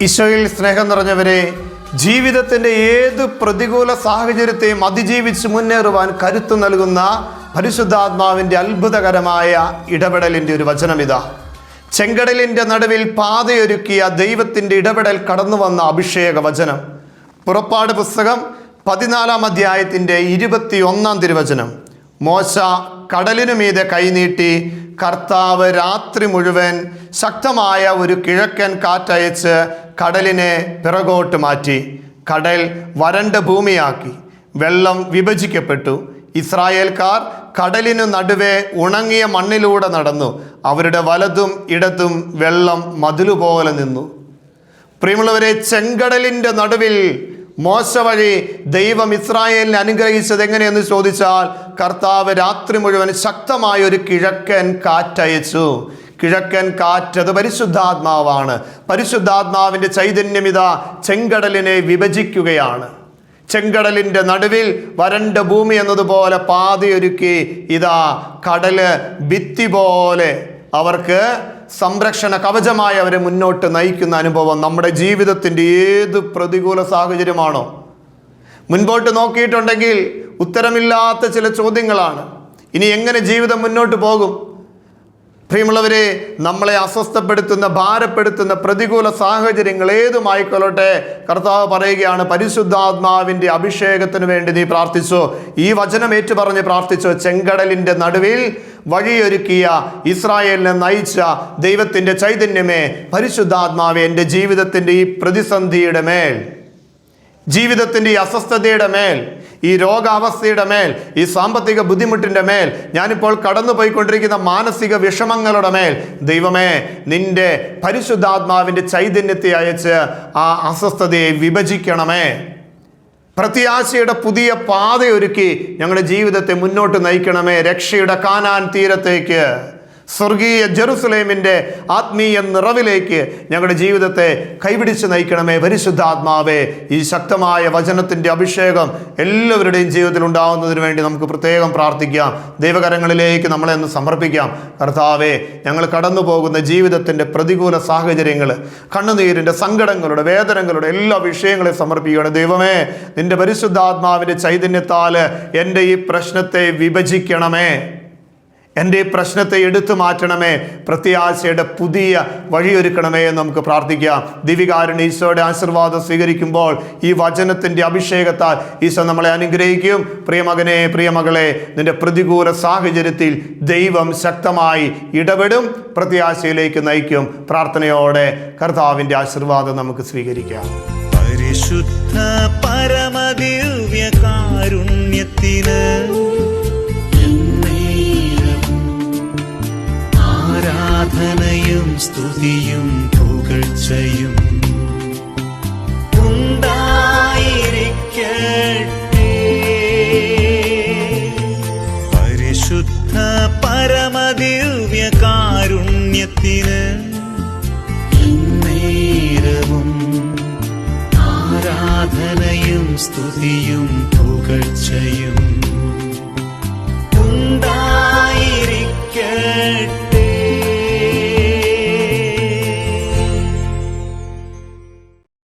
ഈശോയിൽ സ്നേഹം നിറഞ്ഞവരെ, ജീവിതത്തിൻ്റെ ഏത് പ്രതികൂല സാഹചര്യത്തെയും അതിജീവിച്ച് മുന്നേറുവാൻ കരുത്തു നൽകുന്ന പരിശുദ്ധാത്മാവിൻ്റെ അത്ഭുതകരമായ ഇടപെടലിൻ്റെ ഒരു വചനമിതാ. ചെങ്കടലിൻ്റെ നടുവിൽ പാതയൊരുക്കിയ ദൈവത്തിൻ്റെ ഇടപെടൽ കടന്നു വന്ന അഭിഷേക വചനം. പുറപ്പാട് പുസ്തകം 14-ാം അധ്യായത്തിൻ്റെ 21-ാം തിരുവചനം. മോശ കടലിനു മീതെ കൈനീട്ടി കർത്താവ് രാത്രി മുഴുവൻ ശക്തമായ ഒരു കിഴക്കൻ കാറ്റയച്ച് കടലിനെ പിറകോട്ട് മാറ്റി. കടൽ വരണ്ട ഭൂമിയാക്കി. വെള്ളം വിഭജിക്കപ്പെട്ടു. ഇസ്രായേൽക്കാർ കടലിനു നടുവേ ഉണങ്ങിയ മണ്ണിലൂടെ നടന്നു. അവരുടെ വലതും ഇടതും വെള്ളം മതിലുപോലെ നിന്നു. പ്രിയമുള്ളവരെ, ചെങ്കടലിൻ്റെ നടുവിൽ മോശ വഴി ദൈവം ഇസ്രായേലിനെ അനുഗ്രഹിച്ചത് എങ്ങനെയെന്ന് ചോദിച്ചാൽ, കർത്താവ് രാത്രി മുഴുവൻ ശക്തമായ ഒരു കിഴക്കൻ കാറ്റയച്ചു. കിഴക്കൻ കാറ്റ് അത് പരിശുദ്ധാത്മാവാണ്. പരിശുദ്ധാത്മാവിൻ്റെ ചൈതന്യം ഇതാ ചെങ്കടലിനെ വിഭജിക്കുകയാണ്. ചെങ്കടലിൻ്റെ നടുവിൽ വരണ്ട ഭൂമി എന്നതുപോലെ പാതയൊരുക്കി ഇതാ കടല് ഭിത്തി പോലെ അവർക്ക് സംരക്ഷണ കവചമായി അവരെ മുന്നോട്ട് നയിക്കുന്ന അനുഭവം. നമ്മുടെ ജീവിതത്തിൻ്റെ ഏത് പ്രതികൂല സാഹചര്യമാണോ മുൻപോട്ട് നോക്കിയിട്ടുണ്ടെങ്കിൽ ഉത്തരമില്ലാത്ത ചില ചോദ്യങ്ങളാണ്. ഇനി എങ്ങനെ ജീവിതം മുന്നോട്ട് പോകും? പ്രിയമുള്ളവരെ, നമ്മളെ അസ്വസ്ഥപ്പെടുത്തുന്ന, ഭാരപ്പെടുത്തുന്ന പ്രതികൂല സാഹചര്യങ്ങൾ ഏതുമായിക്കൊള്ളട്ടെ, കർത്താവ് പറയുകയാണ്, പരിശുദ്ധാത്മാവിൻ്റെ അഭിഷേകത്തിന് വേണ്ടി നീ പ്രാർത്ഥിച്ചോ. ഈ വചനം ഏറ്റുപറഞ്ഞ് പ്രാർത്ഥിച്ചോ. ചെങ്കടലിൻ്റെ നടുവിൽ വഴിയൊരുക്കിയ, ഇസ്രായേലിനെ നയിച്ച ദൈവത്തിൻ്റെ ചൈതന്യമേ, പരിശുദ്ധാത്മാവേ, എൻ്റെ ജീവിതത്തിൻ്റെ ഈ പ്രതിസന്ധിയുടെ മേൽ, ജീവിതത്തിൻ്റെ ഈ അസ്വസ്ഥതയുടെ മേൽ, ഈ രോഗാവസ്ഥയുടെ മേൽ, ഈ സാമ്പത്തിക ബുദ്ധിമുട്ടിൻ്റെ മേൽ, ഞാനിപ്പോൾ കടന്നു പോയിക്കൊണ്ടിരിക്കുന്ന മാനസിക വിഷമങ്ങളുടെ മേൽ ദൈവമേ, നിന്റെ പരിശുദ്ധാത്മാവിൻ്റെ ചൈതന്യത്തെ അയച്ച് ആ അസ്വസ്ഥതയെ വിഭജിക്കണമേ. പ്രത്യാശയുടെ പുതിയ പാതയൊരുക്കി ഞങ്ങളുടെ ജീവിതത്തെ മുന്നോട്ട് നയിക്കണമേ. രക്ഷയുടെ കാനാൻ തീരത്തേക്ക്, സ്വർഗീയ ജെറുസലേമിൻ്റെ ആത്മീയ നിറവിലേക്ക് ഞങ്ങളുടെ ജീവിതത്തെ കൈപിടിച്ച് നയിക്കണമേ. പരിശുദ്ധാത്മാവേ, ഈ ശക്തമായ വചനത്തിൻ്റെ അഭിഷേകം എല്ലാവരുടെയും ജീവിതത്തിൽ ഉണ്ടാകുന്നതിന് വേണ്ടി നമുക്ക് പ്രത്യേകം പ്രാർത്ഥിക്കാം. ദൈവകരങ്ങളിലേക്ക് നമ്മളെ ഒന്ന് സമർപ്പിക്കാം. കർത്താവേ, ഞങ്ങൾ കടന്നു പോകുന്ന ജീവിതത്തിൻ്റെ പ്രതികൂല സാഹചര്യങ്ങൾ, കണ്ണുനീരിൻ്റെ, സങ്കടങ്ങളുടെ, വേദനകളുടെ എല്ലാ വിഷയങ്ങളെ സമർപ്പിക്കുകയാണ്. ദൈവമേ, നിന്റെ പരിശുദ്ധാത്മാവിൻ്റെ ചൈതന്യത്താൽ എൻ്റെ ഈ പ്രശ്നത്തെ വിഭജിക്കണമേ. എൻ്റെ ഈ പ്രശ്നത്തെ എടുത്തു മാറ്റണമേ. പ്രത്യാശയുടെ പുതിയ വഴിയൊരുക്കണമേ എന്ന് നമുക്ക് പ്രാർത്ഥിക്കാം. ദിവികാരുണ്യ ഈശോയുടെ ആശീർവാദം സ്വീകരിക്കുമ്പോൾ ഈ വചനത്തിൻ്റെ അഭിഷേകത്താൽ ഈശോ നമ്മളെ അനുഗ്രഹിക്കും. പ്രിയമകനെ, പ്രിയമകളെ, നിന്റെ പ്രതികൂല സാഹചര്യത്തിൽ ദൈവം ശക്തമായി ഇടപെടും, പ്രത്യാശയിലേക്ക് നയിക്കും. പ്രാർത്ഥനയോടെ കർത്താവിൻ്റെ ആശീർവാദം നമുക്ക് സ്വീകരിക്കാം. പരിശുദ്ധ പരമദിവ്യ കാരുണ്യത്തിന് ആരാധനയും സ്തുതിയും പുകഴ്ചയും ഉണ്ടായിരിക്കട്ടെ. പരിശുദ്ധ പരമദിവ്യ കാരുണ്യത്തിന് നേരവും ആരാധനയും സ്തുതിയും പുകഴ്ചയും ഉണ്ടായിരിക്കട്ടെ.